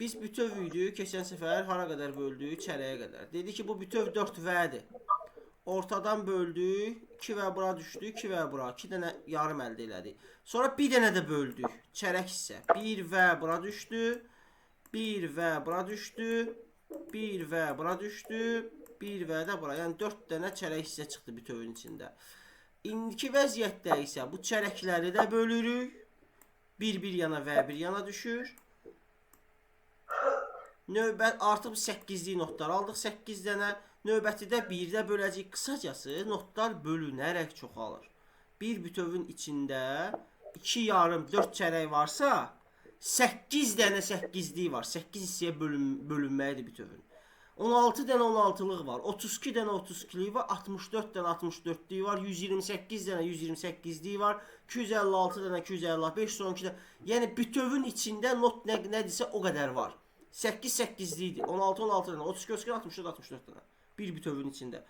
Biz bütöv idi, keçən səfər hara qədər böldük? Çərəyə qədər. Dedi ki, bu bütöv 4vədir. Ortadan böldük, 2v bura düşdü, 2v bura, 2 dənə yarım əldə elədik. Sonra bir dənə də böldük, çərək hissə. 1v bura düşdü, 1v bura düşdü, 1v bura düşdü, 1v də bura. Yəni 4 dənə çərək hissə çıxdı bütövün içində. İndiki vəziyyətdə isə bu çərəkləri də bölürük. Bir yana və bir yana düşür. Növbət artıq 8'lik notlar aldıq 8 dənə. Növbəti də 1-də böləcəyik. Qısacası notlar bölünərək çoxalır. Bir bütövün içində 2 yarım 4 çərək varsa 8 dənə 8'lik var. 8 hissəyə bölünməlidir bütövün. 16 dənə 16'lıq var. 32 dənə 32'lik var. 64 dənə 64'lik var. 128 dənə 128'lik var. 256 dənə 255 son 2 dənə. Yəni bütövün içində not nədirsə o qədər var. 8 8'liydi. 16 16 dənə 32 64 64 dənə. Bir bütövün içində.